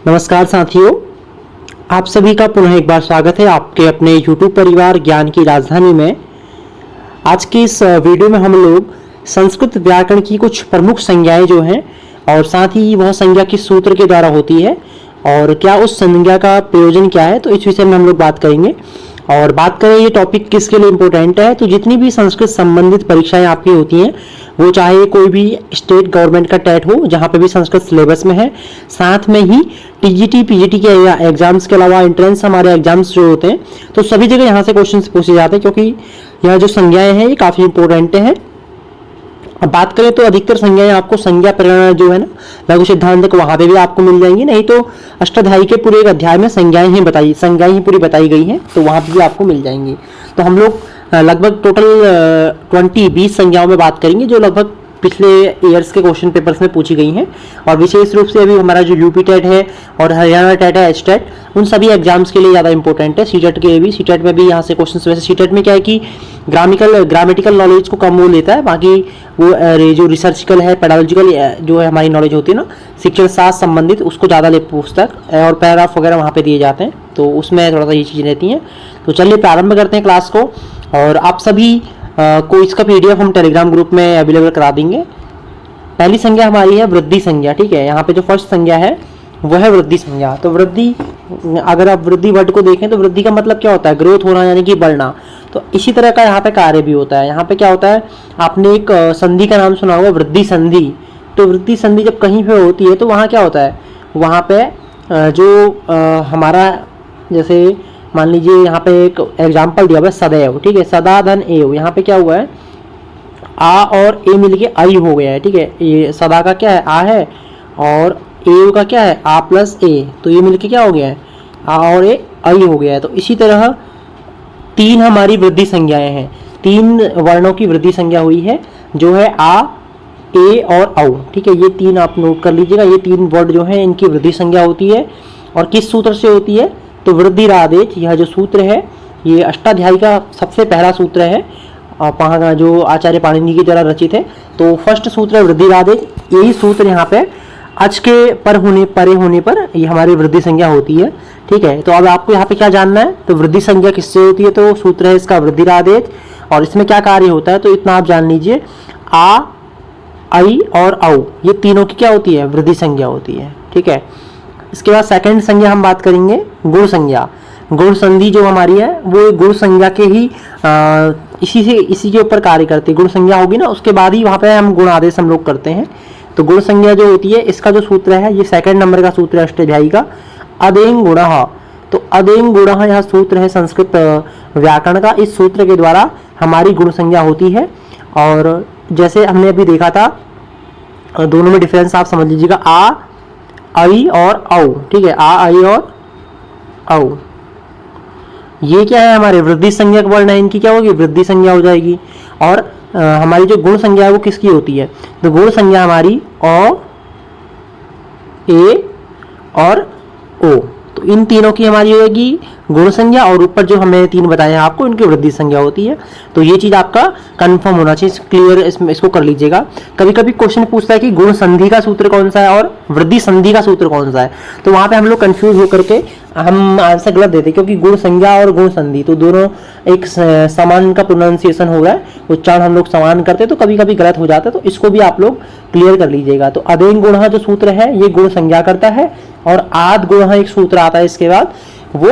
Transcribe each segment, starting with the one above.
नमस्कार साथियों, आप सभी का पुनः एक बार स्वागत है आपके अपने YouTube परिवार ज्ञान की राजधानी में। आज की इस वीडियो में हम लोग संस्कृत व्याकरण की कुछ प्रमुख संज्ञाएं जो हैं और साथ ही वह संज्ञा किस सूत्र के द्वारा होती है और क्या उस संज्ञा का प्रयोजन क्या है, तो इस विषय में हम लोग बात करेंगे। और बात करें ये टॉपिक किसके लिए इम्पोर्टेंट है, तो जितनी भी संस्कृत संबंधित परीक्षाएं आपकी होती हैं वो चाहे कोई भी स्टेट गवर्नमेंट का टेट हो जहाँ पे भी संस्कृत सिलेबस में है, साथ में ही टीजीटी पीजीटी के एग्जाम्स के अलावा एंट्रेंस हमारे एग्जाम्स जो होते हैं तो सभी जगह यहाँ से क्वेश्चन पूछे जाते हैं, क्योंकि यह जो संज्ञाएं हैं ये काफ़ी इंपॉर्टेंट हैं। अब बात करें तो अधिकतर संज्ञाएं आपको संज्ञा प्रेरणा जो है ना लघु सिद्धांत वहां पे भी आपको मिल जाएंगी, नहीं तो अष्टाध्यायी के पूरे एक अध्याय में संज्ञाएं ही पूरी बताई गई हैं, तो वहां पे भी आपको मिल जाएंगी। तो हम लोग लगभग टोटल 20 संज्ञाओं में बात करेंगे जो लगभग पिछले ईयर्स के क्वेश्चन पेपर्स में पूछी गई हैं, और विशेष रूप से अभी हमारा जो यूपी टेट है और हरियाणा टेट है, एच टेट, उन सभी एग्जाम्स के लिए ज़्यादा इंपॉर्टेंट है। सीटेट के भी, सीटेट में भी यहाँ से क्वेश्चन, वैसे सीटेट में क्या है कि ग्रामेटिकल नॉलेज को कम वो लेता है, बाकी वो जो रिसर्चिकल है, पेडालॉजिकल जो है हमारी नॉलेज होती है ना शिक्षण शास्त्र संबंधित, उसको ज़्यादा ले पूछता है और पैराग्राफ वगैरह वहाँ पे दिए जाते हैं, तो उसमें थोड़ा सा ये चीज़ें रहती हैं। तो चलिए प्रारंभ करते हैं क्लास को, और आप सभी को इसका PDF हम टेलीग्राम ग्रुप में अवेलेबल करा देंगे। पहली संज्ञा हमारी है वृद्धि संज्ञा, ठीक है। यहाँ पे जो फर्स्ट संज्ञा है वह है वृद्धि संज्ञा। तो वृद्धि, अगर आप वृद्धि वर्ड को देखें तो वृद्धि का मतलब क्या होता है, ग्रोथ होना यानी कि बढ़ना। तो इसी तरह का यहाँ पे कार्य भी होता है। यहाँ पे क्या होता है, आपने एक संधि का नाम सुना होगा, वृद्धि संधि। तो वृद्धि संधि जब कहीं पे होती है तो वहाँ क्या होता है, वहाँ पे जो हमारा, जैसे मान लीजिए यहाँ पे एक एग्जाम्पल दिया हुआ है सदैव, ठीक है, सदा धन एव। यहाँ पे क्या हुआ है, आ और ए मिलके आई हो गया है, ठीक है। ये सदा का क्या है, आ है, और एव का क्या है, आ प्लस ए, तो ये मिलके क्या हो गया है, आ और ए आई हो गया है। तो इसी तरह तीन हमारी वृद्धि संज्ञाएं हैं, तीन वर्णों की वृद्धि संज्ञा हुई है जो है आ, ए और औ, ठीक है। ये तीन आप नोट कर लीजिएगा, ये तीन वर्ड जो है इनकी वृद्धि संज्ञा होती है। और किस सूत्र से होती है, तो वृद्धिरादेश, यह जो सूत्र है ये अष्टाध्यायी का सबसे पहला सूत्र है, जो आचार्य पाणिनि की द्वारा रचित है। तो फर्स्ट सूत्र है वृद्धिरादेश। यही सूत्र यहाँ पे अच के परे होने पर ये हमारी वृद्धि संज्ञा होती है, ठीक है। तो अब आपको यहाँ पे क्या जानना है, तो वृद्धि संज्ञा किससे होती है, तो सूत्र है इसका वृद्धिरादेश, और इसमें क्या कार्य होता है, तो इतना आप जान लीजिए, आ, आई और औ, ये तीनों की क्या होती है, वृद्धि संज्ञा होती है, ठीक है। इसके बाद सेकंड संज्ञा हम बात करेंगे गुण संज्ञा। गुण संधि जो हमारी है वो गुण संज्ञा के ही इसी के ऊपर कार्य करती है। गुण संज्ञा होगी ना, उसके बाद ही वहाँ पे हम गुण आदेश हम लोग करते हैं। तो गुण संज्ञा जो होती है, इसका जो सूत्र है ये सेकंड नंबर का सूत्र है अष्टाध्यायी का, अदेंग गुणः। तो अदेंग गुणः यह सूत्र है संस्कृत व्याकरण का। इस सूत्र के द्वारा हमारी गुण संज्ञा होती है। और जैसे हमने अभी देखा था, दोनों में डिफरेंस आप समझ लीजिएगा, आ, आई और औ, ठीक है, आ, आई और औ। ये क्या है, हमारे वृद्धि संज्ञा वर्ण है, इनकी क्या होगी, वृद्धि संज्ञा हो जाएगी। और हमारी जो गुण संज्ञा है वो किसकी होती है, तो गुण संज्ञा हमारी औ, ए और ओ। तो इन तीनों की हमारी होगी गुण संज्ञा, और ऊपर जो हमें तीन बताए हैं आपको, इनकी वृद्धि संज्ञा होती है। तो ये चीज आपका कंफर्म होना चाहिए, क्लियर इसको कर लीजिएगा। कभी कभी क्वेश्चन पूछता है कि गुण संधि का सूत्र कौन सा है और वृद्धि संधि का सूत्र कौन सा है, तो वहां पे हम लोग कंफ्यूज होकर के हम आंसर गलत देते हैं, क्योंकि गुण संज्ञा और गुण संधि तो दोनों एक समान का प्रोनाउंसिएशन हो रहा है, उच्चारण हम लोग समान करते हैं, तो कभी कभी गलत हो जाता है, तो इसको भी आप लोग क्लियर कर लीजिएगा। तो अदेंग गुण जो सूत्र है ये गुण संज्ञा करता है, और आद गुण एक सूत्र आता है इसके बाद, वो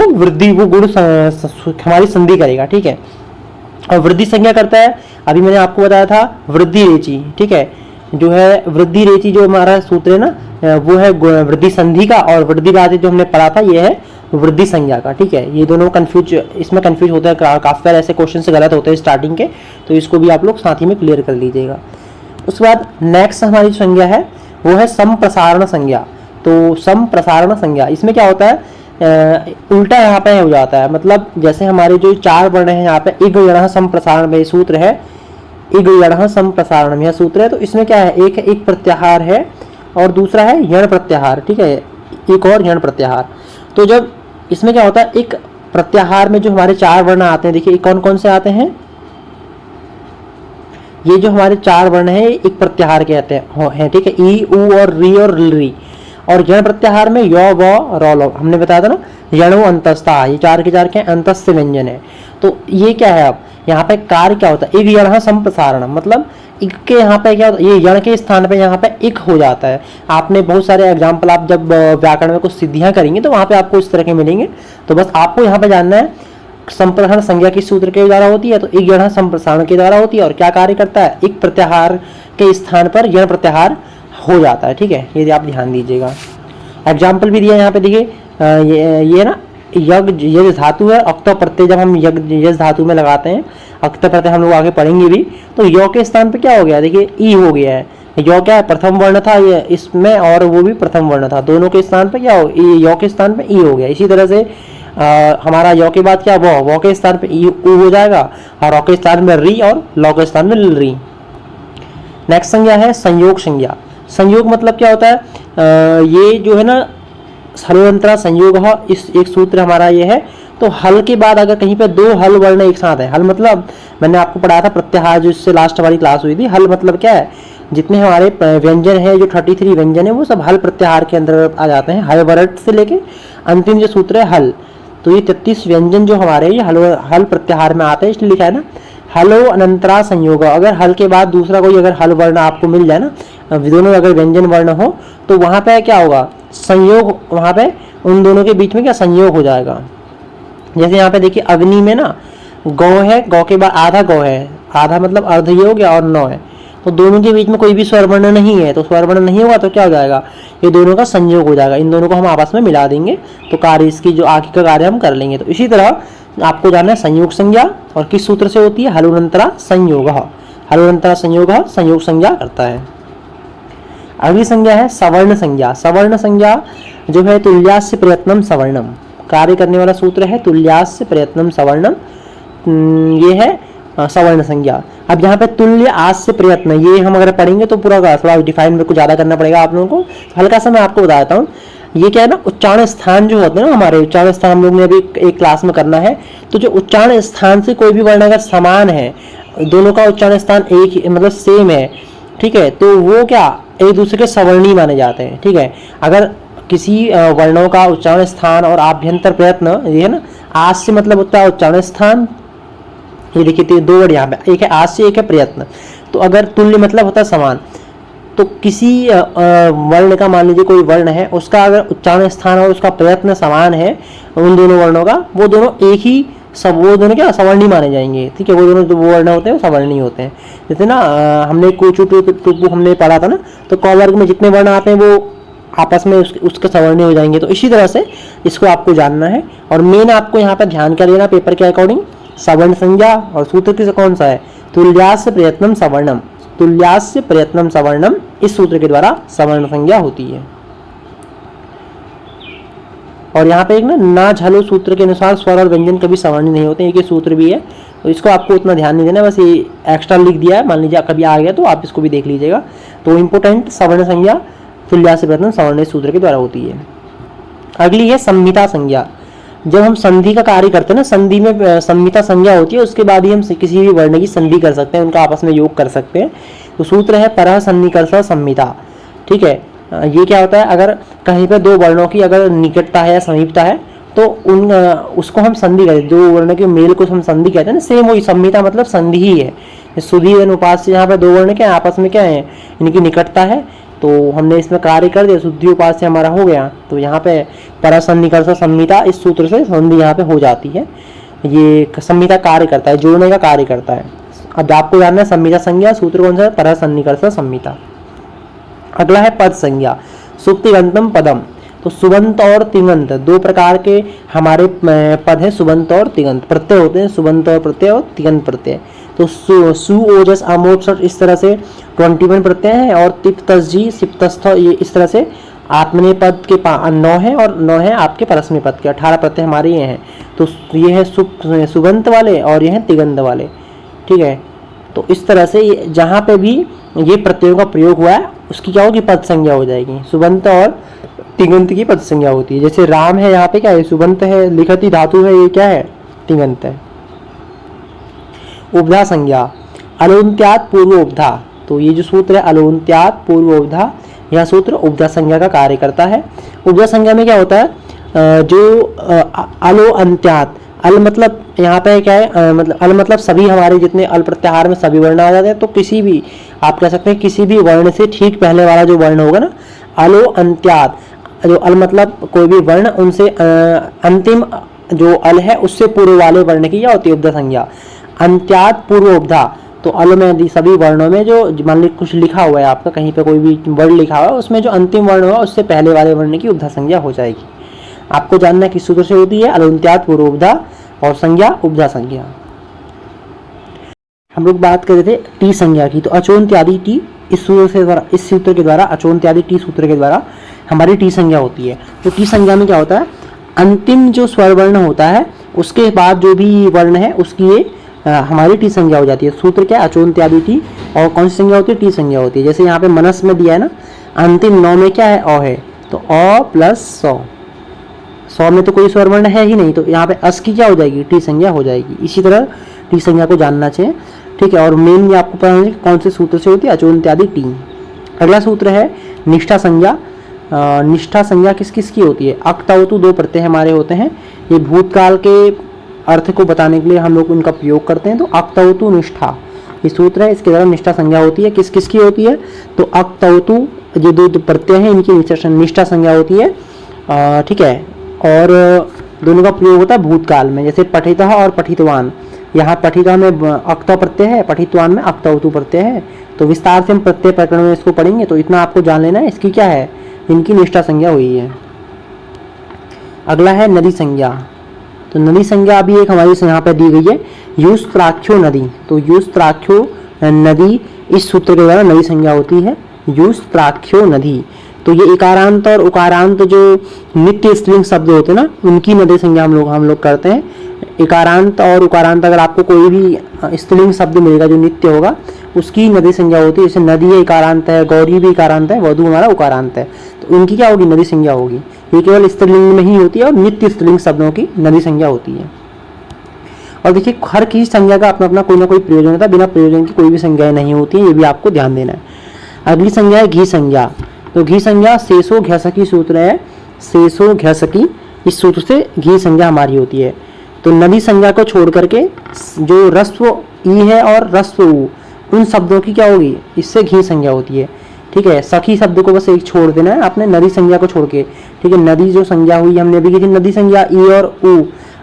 गुण हमारी संधि करेगा, ठीक है। और वृद्धि संज्ञा करता है, अभी मैंने आपको बताया था वृद्धि रेची, ठीक है, जो है वृद्धि रेची जो हमारा सूत्र है ना वो है वृद्धि संधि का, और वृद्धि रादेश जो हमने पढ़ा था ये है वृद्धि संज्ञा का, ठीक है। ये दोनों इसमें कंफ्यूज होता है, काफी सारे ऐसे क्वेश्चन से गलत होते हैं स्टार्टिंग के, तो इसको भी आप लोग साथ ही में क्लियर कर लीजिएगा। उसके बाद नेक्स्ट हमारी संज्ञा है वो है संप्रसारण संज्ञा। तो संप्रसारण संज्ञा, इसमें क्या होता है, उल्टा यहाँ पे हो जाता है, मतलब जैसे हमारे जो चार वर्ण हैं यहाँ पे, इग यणः संप्रसारण में सूत्र है, इग यणः संप्रसारण में यह सूत्र है। तो इसमें क्या है, एक प्रत्याहार है और दूसरा है यण प्रत्याहार, ठीक है, एक और यण प्रत्याहार। तो जब इसमें क्या होता है, एक प्रत्याहार में जो हमारे चार वर्ण आते हैं, देखिए कौन कौन से आते हैं, ये जो हमारे चार वर्ण हैं एक प्रत्याहार कहते हैं, ठीक है, ई, उ और री और री। और यण प्रत्याहार में य व र ल हमने बताया था ना, यणो अंतस्था, ये 4 के 4 क्या अंतस्थ व्यंजन है। तो ये क्या है, अब यहाँ पे कार्य क्या होता है, एक यण संप्रसारण, मतलब इक के यहाँ पे क्या होता है, ये यण के स्थान पे यहाँ पे इक हो जाता है। आपने बहुत सारे एग्जाम्पल, आप जब व्याकरण में कुछ सिद्धियां करेंगे तो वहां पे आपको इस तरह के मिलेंगे। तो बस आपको यहाँ पे जानना है संप्रसारण संज्ञा किस सूत्र के द्वारा होती है, तो एक यण संप्रसारण के द्वारा होती है। और क्या कार्य करता है, एक प्रत्याहार के स्थान पर यण प्रत्याहार हो जाता है। ठीक है, ये आप ध्यान दीजिएगा। एग्जाम्पल भी दिया यहाँ पे, देखिए ये ना यज धातु है, अक्त प्रत्यय जब हम यज धातु में लगाते हैं, अक्त प्रत्यय हम लोग आगे पढ़ेंगे भी, तो य के स्थान पे क्या हो गया, देखिए ई हो गया है। य क्या है, प्रथम वर्ण था ये इसमें, और वो भी प्रथम वर्ण था, दोनों के स्थान पे क्या हो, य के स्थान पे ई हो गया। इसी तरह से हमारा य के बाद क्या, वो के स्थान पे ई उ हो जाएगा, और र के स्थान में री, और ल के स्थान में री। नेक्स्ट संज्ञा है संयोग संज्ञा। संयोग मतलब क्या होता है, ये जो है ना हलोरंतरा संयोग, इस एक सूत्र हमारा ये है। तो हल के बाद अगर कहीं पे दो हल वर्ण एक साथ है, हल मतलब मैंने आपको पढ़ाया था प्रत्याहार, जो इससे लास्ट वाली क्लास हुई थी। हल मतलब क्या है, जितने हमारे व्यंजन है, जो 33 व्यंजन है, वो सब हल प्रत्याहार के अंदर आ जाते हैं। हल वर्ड से लेके अंतिम जो सूत्र है हल, तो ये 33 व्यंजन जो हमारे ये हल प्रत्याहार में आते हैं, इसलिए लिखा है ना हलो अनंतरा संयोग। अगर हल के बाद दूसरा कोई अगर हल वर्ण आपको मिल जाए ना, दोनों अगर व्यंजन वर्ण हो, तो वहां पे क्या होगा, संयोग, वहां पे उन दोनों के बीच में क्या संयोग हो जाएगा। जैसे यहाँ पे देखिए अग्नि में ना गौ है, गौ के बाद आधा गौ है, आधा मतलब अर्ध ये हो गया और 9 है, तो दोनों के बीच में कोई भी स्वरवर्ण नहीं है, तो स्वरवर्ण नहीं होगा तो क्या हो जाएगा, ये दोनों का संयोग हो जाएगा। इन दोनों को हम आपस में मिला देंगे, तो कार्य इसकी जो आगे का कार्य हम कर लेंगे। तो इसी तरह आपको जानना है संयोग संज्ञा, और किस सूत्र से होती है, हलोरंतरा संयोग। हलोरंतरा संयोग संयोग संज्ञा करता है। अगली संज्ञा है सवर्ण संज्ञा। सवर्ण संज्ञा जो है तुल्यास्य प्रयत्नम सवर्णम, कार्य करने वाला सूत्र है तुल्यास्य प्रयत्नम सवर्णम, ये है सवर्ण संज्ञा। अब यहाँ पे तुल्य आस्य प्रयत्न, ये हम अगर पढ़ेंगे तो पूरा थोड़ा डिफाइन मेरे को ज्यादा करना पड़ेगा आप लोगों को, हल्का सा मैं आपको बताता हूँ। ये क्या है ना, उच्चारण स्थान जो होते हैं ना हमारे, उच्चारण स्थान हम लोग ने अभी एक क्लास में करना है। तो जो उच्चारण स्थान से कोई भी वर्ण अगर समान है, दोनों का उच्चारण स्थान एक मतलब सेम है, ठीक है, तो वो क्या एक दूसरे के सवर्णी माने जाते हैं। ठीक है, अगर किसी वर्णों का उच्चारण स्थान और आभ्यंतर प्रयत्न, ये है ना, आस्य मतलब होता है उच्चारण स्थान, ये देखिए 2 वर्ड यहाँ पे, एक है आस्य एक है प्रयत्न। तो अगर तुल्य मतलब होता है समान, तो किसी वर्ण का, मान लीजिए कोई वर्ण है, उसका अगर उच्चारण स्थान और उसका प्रयत्न समान है उन दोनों वर्णों का, वो दोनों एक ही वो दोनों क्या सवर्णी माने जाएंगे। ठीक है, वो दोनों जो वो वर्ण होते हैं वो सवर्णी होते हैं। जैसे ना हमने कोचू टुपू हमने पढ़ा था ना, तो क वर्ग में जितने वर्ण आते हैं वो आपस में उसके सवर्णी हो जाएंगे। तो इसी तरह से इसको आपको जानना है, और मेन आपको यहाँ पर ध्यान कर लेना पेपर के अकॉर्डिंग, सवर्ण संज्ञा और सूत्र किस कौन सा है, तुल्यास्य प्रयत्नम सवर्णम, तुल्यास्य प्रयत्नम सवर्णम, इस सूत्र के द्वारा सवर्ण संज्ञा होती है। और यहाँ पे एक ना झलो सूत्र के अनुसार स्वर और व्यंजन कभी सवर्णी नहीं होते, एक ही सूत्र भी है, तो इसको आपको उतना ध्यान नहीं देना, बस ये एक्स्ट्रा लिख दिया है, मान लीजिए कभी आ गया तो आप इसको भी देख लीजिएगा। तो इंपोर्टेंट सवर्ण संज्ञा तुल्यास्य प्रयत्न सवर्ण सूत्र के द्वारा होती है। अगली है संहिता संज्ञा। जब हम संधि का कार्य करते हैं ना, संधि में संहिता संज्ञा होती है, उसके बाद ही हम किसी भी वर्ण की संधि कर सकते हैं, उनका आपस में योग कर सकते हैं। तो सूत्र है परः सन्निकर्ष संहिता। ठीक है, ये क्या होता है, अगर कहीं पर 2 वर्णों की अगर निकटता है या समीपता है, तो उसको हम संधि कहते हैं, 2 वर्ण के मेल को हम संधि कहते हैं ना, सेम वही संहिता मतलब संधि ही है। सुधि अनुपास्य, यहाँ पे 2 वर्ण क्या आपस में क्या है, इनकी निकटता है, तो हमने इसमें कार्य कर दिया, शुद्धि उपास्य हमारा हो गया। तो यहाँ पे परसन्निकर्ष संहिता, इस सूत्र से संधि यहाँ पे हो जाती है। ये संहिता कार्य करता है, जोड़ने का कार्य करता है। अब आपको जानना है संहिता संज्ञा, सूत्र कौन सा है, परसन्निकर्ष संहिता। अगला है पद संज्ञा, सुप्तिगंतम पदम। तो सुबंत और तिङंत 2 प्रकार के हमारे पद है, सुबंत और तिङंत प्रत्यय होते हैं, सुबंत और प्रत्यय और तिङंत प्रत्यय। तो सु ओजस अमोट इस तरह से 21 प्रत्यय हैं, और तिप तस्जी सिप्तस्थ, ये इस तरह से आत्मनेय पद के 9 है, और 9 है आपके परस्मय पद के, 18 प्रत्यय हमारे ये हैं। तो ये है सुबंत वाले और ये हैं तिङंत वाले। ठीक है, तो इस तरह से जहाँ पे भी ये प्रत्ययों का प्रयोग हुआ है उसकी क्या होगी, पद संज्ञा हो जाएगी। सुबंत और तिङंत की पद संज्ञा होती है। जैसे राम है, यहाँ पे क्या है, सुबंत है, लिखति धातु है, ये क्या है, तिङंत है। उपधा संज्ञा, अलोन्त्यात् पूर्व उपधा। तो ये जो सूत्र है अलोन्त्यात् पूर्व उपधा, यह सूत्र उपधा संज्ञा का कार्य करता है। उपधा संज्ञा में क्या होता है, जो अलो अंत्यात, अल मतलब यहाँ पे क्या है, मतलब अल मतलब सभी हमारे जितने अल प्रत्याहार में सभी वर्ण आ जाते हैं, तो किसी भी आप कह सकते हैं किसी भी वर्ण से ठीक पहले वाला जो वर्ण होगा ना, अलो अंत्यात, जो अल मतलब कोई भी वर्ण, उनसे अंतिम जो अल है उससे पूर्व वाले वर्ण की क्या होती है, उपधा संज्ञा। अंत्यात पूर्व उपधा, तो अल में यदि सभी वर्णों में जो मान लीजिए कुछ लिखा हुआ है आपका, कहीं पे कोई भी वर्ड लिखा हुआ है, उसमें जो अंतिम वर्ण होगा उससे पहले वाले वर्ण की उपधा संज्ञा हो जाएगी। आपको जानना है किस सूत्र से होती है, अलंत्यात पूर्व उपधा और संज्ञा उपधा संज्ञा। हम लोग बात कर रहे थे टी संज्ञा की, तो अचोन्त्यादि टी, इस सूत्र के द्वारा अचोन्त्यादि टी सूत्र के द्वारा हमारी टी संज्ञा होती है। तो टी संज्ञा में क्या होता है, अंतिम जो स्वर वर्ण होता है उसके बाद जो भी वर्ण है उसकी ये हमारी टी संज्ञा हो जाती है। सूत्र क्या है, अचोन्त्यादि टी, और कौन सी संज्ञा होती है, टी संज्ञा होती है। जैसे यहाँ पे मनस में दिया है ना, अंतिम नौ में क्या है, अ है, तो अ प्लस सौ, सौ में तो कोई स्वर वर्ण है ही नहीं, तो यहाँ पे अस की क्या हो जाएगी, टी संज्ञा हो जाएगी। इसी तरह टी संज्ञा को जानना चाहिए, ठीक है। और मेन आपको पता है कौन से सूत्र से होती है, अचोन्त्यादि टी। अगला सूत्र है निष्ठा संज्ञा। निष्ठा संज्ञा किस किस की होती है, अक्तवतु दो प्रत्यय हमारे होते हैं, ये भूतकाल के अर्थ को बताने के लिए हम लोग उनका प्रयोग करते हैं। तो अक्तवतु निष्ठा ये सूत्र है, इसके द्वारा निष्ठा संज्ञा होती है। किस किस की होती है, तो अक्तवतु जो दो प्रत्यय हैं इनकी निष्ठा संज्ञा होती है, ठीक है। और दोनों का प्रयोग होता है भूतकाल में, जैसे पठितः और पठितवान। यहाँ पठितः में अक्त प्रत्यय है, पठितवान में अक्तवतु प्रत्यय है। तो विस्तार से हम प्रत्यय प्रकरण में इसको पढ़ेंगे, तो इतना आपको जान लेना है इसकी क्या है, इनकी निष्ठा संज्ञा हुई है। अगला है नदी संज्ञा। तो नदी संज्ञा अभी एक हमारी यहाँ पर दी गई है, यूस्त्राख्यो नदी। तो यूस्त्राख्यो नदी इस सूत्र के द्वारा नदी संज्ञा होती है, यूस्त्राख्यो नदी। तो ये इकारांत और उकारांत जो नित्य स्त्रीलिंग शब्द होते हैं ना, उनकी नदी संज्ञा हम लोग करते हैं। इकारांत और उकारांत, अगर आपको कोई भी स्त्रीलिंग शब्द मिलेगा जो नित्य होगा, उसकी नदी संज्ञा होती है। जैसे नदी इकारांत है, गौरी भी इकारांत है, वधु हमारा उकारांत है, तो उनकी क्या होगी, नदी संज्ञा होगी। ये केवल स्त्रीलिंग में ही होती है और नित्य स्त्रीलिंग शब्दों की नदी संज्ञा होती है। और देखिए हर किसी संज्ञा का अपना अपना कोई ना कोई प्रयोजन होता है, बिना प्रयोजन की कोई भी संज्ञाएं नहीं होती है, ये भी आपको ध्यान देना है। अगली संज्ञा है घी संज्ञा। तो घी संज्ञा शेषो घ्यसकी सूत्र है, शेषो घ्यसकी, इस सूत्र से घी संज्ञा हमारी होती है। तो नदी संज्ञा को छोड़ करके जो रस्व ई है और रस्व ऊ, उन शब्दों की क्या होगी, इससे घी संज्ञा होती है, ठीक है। सखी शब्द को बस एक छोड़ देना है आपने, नदी संज्ञा को छोड़ के, ठीक है। नदी जो संज्ञा हुई हमने अभी की थी, नदी संज्ञा ई और ऊ,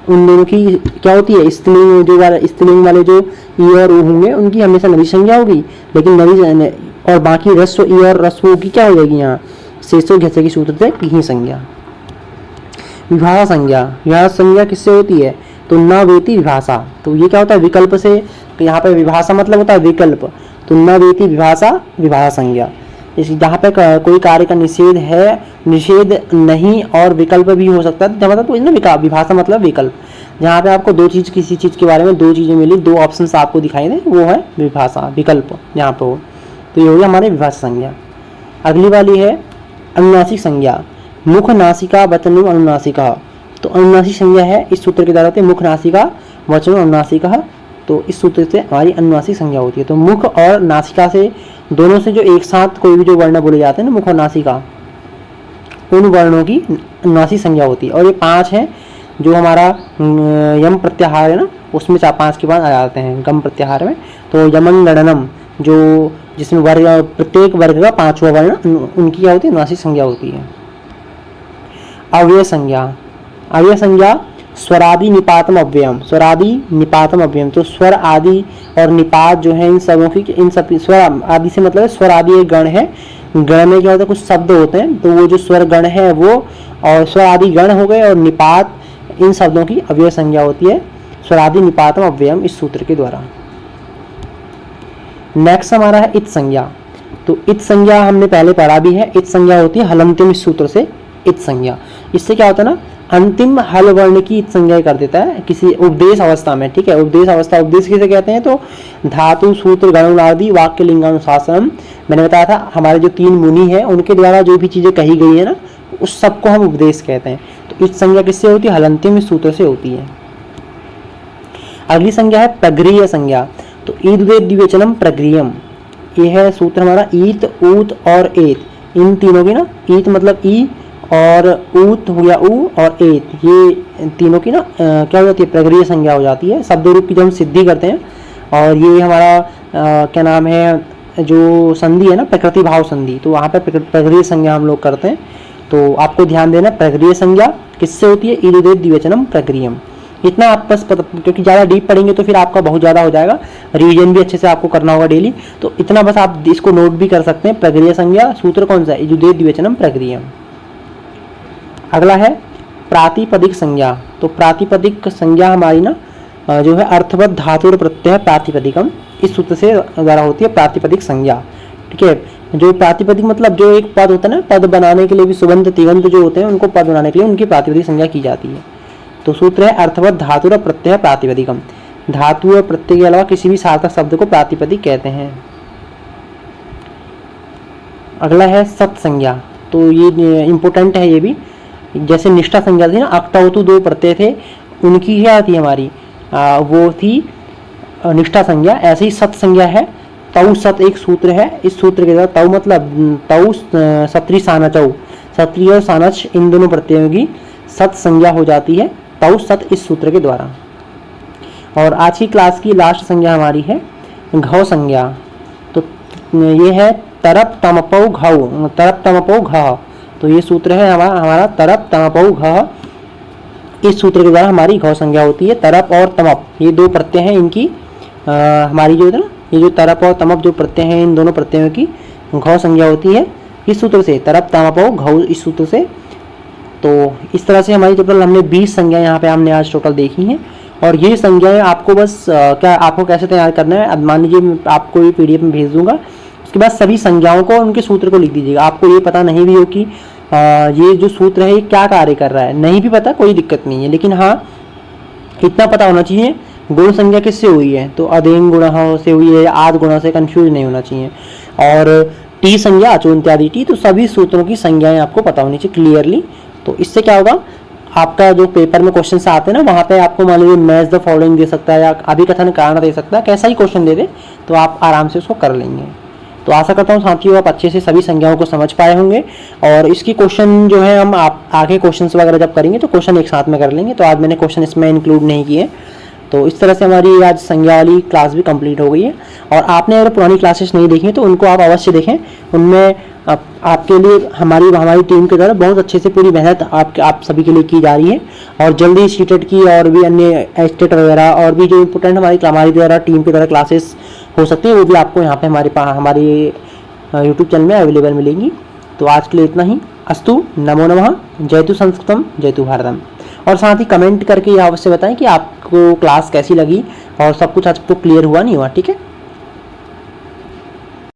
उन दोनों की क्या होती है, स्त्रीलिंग जो स्त्रीलिंग वाले जो ई और ऊ होंगे उनकी हमेशा नदी संज्ञा होगी, लेकिन नदी और बाकी रस्व ई और रस्व की क्या हो जाएगी, यहाँ शेषो घ्यसकी सूत्र से घी संज्ञा। विभाषा संज्ञा, विभाषा संज्ञा किससे होती है, तो न वेति विभाषा। तो ये क्या होता है, विकल्प से, तो यहाँ पे विभाषा मतलब होता है विकल्प, तो न वेति विभाषा, विभाषा संज्ञा। जहाँ पे कोई कार्य का निषेध है, निषेध नहीं और विकल्प भी हो सकता है, मतलब ना विभाषा मतलब विकल्प। जहाँ पे आपको दो चीज, किसी चीज के बारे में दो चीजें मिली, दो ऑप्शंस आपको दिखाई दे, वो है विभाषा, विकल्प यहाँ पे हो, तो ये हो गया हमारे विभाषा संज्ञा। अगली वाली है अनुनासिक संज्ञा। मुख नासिका वचन अनुनासिका। तो अनुनासिक संज्ञा है, इस सूत्र के द्वारा होती है मुख नासिका वचन अनुनासिका। तो इस सूत्र से हमारी अनुनासिक संज्ञा होती है। तो मुख और नासिका से, दोनों से जो एक साथ कोई भी जो वर्ण बोले जाते हैं ना, मुख और नासिका, उन वर्णों की अनुनासिक संज्ञा होती है। और ये 5 है जो हमारा यम प्रत्याहार है ना, उसमें 4-5 के बाद आ जाते हैं गम प्रत्याहार में। तो यमन गणनम, जो जिसमें वर्ग, प्रत्येक वर्ग का 5वां वर्ण, उनकी क्या होती है, अनुनासिक संज्ञा होती है। अव्यय संज्ञा। अव्यय संज्ञा स्वरादि निपातम अव्ययम, स्वरादि निपातम अव्ययम। तो स्वर आदि और निपात जो है इन सबों की, इन सब स्वर आदि से मतलब स्वर आदि एक गण है, गण में क्या होता है, कुछ शब्द होते हैं, तो वो जो स्वर गण है वो, और स्वर आदि गण हो गए और निपात, इन शब्दों की अव्यय संज्ञा होती है स्वरादि निपातम अव्ययम, इस सूत्र के द्वारा। नेक्स्ट हमारा है इत संज्ञा। तो इत संज्ञा हमने पहले पढ़ा भी है, इत संज्ञा होती है हलंतिम, इस सूत्र से इत संज्ञा। इससे क्या होता है ना, अंतिम हल वर्ण की इत संज्ञा कर देता है किसी उपदेश अवस्था में, ठीक है। उपदेश अवस्था, उपदेश किसे कहते हैं, तो धातु सूत्र गणनादि वाक्य लिंगानुशासन, मैंने बताया था हमारे जो 3 मुनि हैं उनके द्वारा जो भी चीजें कही गई है ना, उस सबको हम उपदेश कहते हैं। तो इत संज्ञा किससे होती है, हलंतिम, इस सूत्र से होती है। अगली संज्ञा है प्रगृह्य संज्ञा। तो ईद द्विवचनम प्रगृह्यम, ये है सूत्र हमारा ईत, ऊत और एत, इन तीनों की ना, ईत मतलब ई और ऊत हो गया ऊ और एत, ये तीनों की ना क्या हो जाती है, प्रगरीय संज्ञा हो जाती है शब्द रूप की जब हम सिद्धि करते हैं। और ये हमारा क्या नाम है, जो संधि है ना प्रकृति भाव संधि, तो वहाँ पर प्रगरीय संज्ञा हम लोग करते हैं। तो आपको ध्यान देना, प्रगरीय संज्ञा किससे होती है, ईदुदेत द्विवचनम प्रगरीयम। इतना आप बस क्योंकि ज़्यादा डीप पढ़ेंगे तो फिर आपका बहुत ज़्यादा हो जाएगा, रिवीजन भी अच्छे से आपको करना होगा डेली। तो इतना बस आप इसको नोट भी कर सकते हैं। प्रगरीय संज्ञा सूत्र कौन सा है, ईदुदेत द्विवचनम प्रगरीयम। अगला है प्रातिपदिक संज्ञा। तो प्रातिपदिक संज्ञा हमारी ना जो है अर्थवत धातु और प्रत्यय प्रातिपदिकम, इस सूत्र से द्वारा होती है प्रातिपदिक संज्ञा। ठीक है, जो प्रातिपदिक मतलब जो एक पद होता है ना, पद बनाने के लिए भी सुबंत तिगंत जो होते हैं उनको पद बनाने के लिए उनकी प्रातिपदिक संज्ञा की जाती है। तो सूत्र है अर्थवत धातु और प्रत्यय प्रातिपदिकम। धातु और प्रत्यय के अलावा किसी भी सार्थक शब्द को प्रातिपदिक कहते हैं। अगला है सत संज्ञा। तो ये इंपोर्टेंट है ये भी। जैसे निष्ठा संज्ञा थी ना, अक्टावतु दो प्रत्यय थे, उनकी क्या थी हमारी, वो थी निष्ठा संज्ञा। ऐसे ही सत संज्ञा है, तऊ सत एक सूत्र है, इस सूत्र के द्वारा तऊ मतलब तऊ सत्री सानचऊ, सत्री और सानच इन दोनों प्रत्ययों की सत संज्ञा हो जाती है, तऊ सत इस सूत्र के द्वारा। और आज की क्लास की लास्ट संज्ञा हमारी है घव संज्ञा। तो ये है तरप तमपौ घव, तरप तमपौ घ। तो ये सूत्र है हमारा तरप तमपौ घ, इस सूत्र के द्वारा हमारी घव संज्ञा होती है। तरप और तमप ये दो प्रत्यय हैं, इनकी हमारी जो है ना, ये जो तरप और तमप जो प्रत्यय हैं, इन दोनों प्रत्ययों की घव संज्ञा होती है इस सूत्र से, तरप तमपौ घव इस सूत्र से। तो इस तरह से हमारी टोटल हमने 20 संज्ञाएं यहाँ पे हमने आज टोटल देखी हैं। और ये संज्ञाएं आपको बस क्या आपको कैसे तैयार करना है, अब मान लीजिए मैं आपको ये PDF में भेज दूंगा, उसके बाद सभी संज्ञाओं को उनके सूत्र को लिख दीजिएगा। आपको ये पता नहीं भी हो कि ये जो सूत्र है ये क्या कार्य कर रहा है, नहीं भी पता कोई दिक्कत नहीं है, लेकिन हाँ इतना पता होना चाहिए गुण संज्ञा किससे हुई है, तो अदेंग गुण से हुई है, आद गुण से कंफ्यूज नहीं होना चाहिए। और टी संज्ञा अचो इत्यादि टी, तो सभी सूत्रों की संज्ञाएं आपको पता होनी चाहिए क्लियरली। तो इससे क्या होगा, आपका जो पेपर में क्वेश्चन आते हैं ना, वहाँ पे आपको मान लीजिए मैच द फॉलोइंग दे सकता है या अभिकथन कारण दे सकता है, कैसा ही क्वेश्चन दे दे तो आप आराम से उसको कर लेंगे। तो आशा करता हूँ साथियों आप अच्छे से सभी संज्ञाओं को समझ पाए होंगे। और इसकी क्वेश्चन जो है हम आप आगे क्वेश्चंस वगैरह जब करेंगे तो क्वेश्चन एक साथ में कर लेंगे। तो आज मैंने क्वेश्चन इसमें इंक्लूड नहीं किए। तो इस तरह से हमारी आज संज्ञा वाली क्लास भी कंप्लीट हो गई है। और आपने अगर पुरानी क्लासेस नहीं देखी तो उनको आप अवश्य देखें, उनमें आपके लिए हमारी टीम के द्वारा बहुत अच्छे से पूरी मेहनत आप सभी के लिए की जा रही है। और जल्दी ही सीटेट की और भी अन्य एस्टेट वगैरह और भी जो इम्पोर्टेंट हमारी द्वारा टीम के द्वारा क्लासेस हो सकती है वो भी आपको यहाँ पे हमारी यूट्यूब चैनल में अवेलेबल मिलेंगी। तो आज के लिए इतना ही। अस्तु, नमो नमः, जयतु संस्कृतम जयतु भारतम। और साथ ही कमेंट करके ये अवश्य बताएं कि आपको क्लास कैसी लगी और सब कुछ आपको क्लियर हुआ नहीं हुआ। ठीक है।